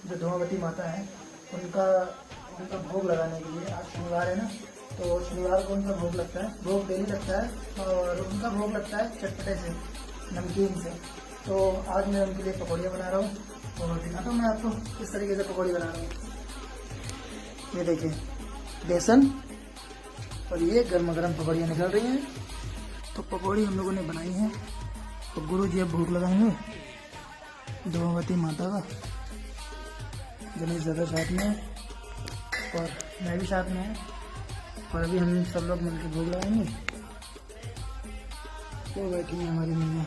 जो धूमावती माता है उनका भोग लगाने के लिए, आज शनिवार है ना, तो शनिवार को उनका भोग लगता है। भोग डेली लगता है और उनका भोग लगता है चटपटे से, नमकीन से। तो आज मैं उनके लिए पकौड़ियाँ बना रहा हूँ और दिखाता हूँ मैं आपको किस तरीके से पकौड़ी बना रहा हूँ। ये देखिए, बेसन और ये गर्मा गर्म पकौड़ियाँ निकल रही हैं। तो पकौड़ी हम लोगों ने बनाई है। तो गुरु जी अब भोग लगाएंगे धूमावती माता का। गणेश दादा साथ में और मैं भी साथ में है, और अभी हम सब लोग मिलकर भोग लगाएंगे। तो बैठी है हमारी मैया।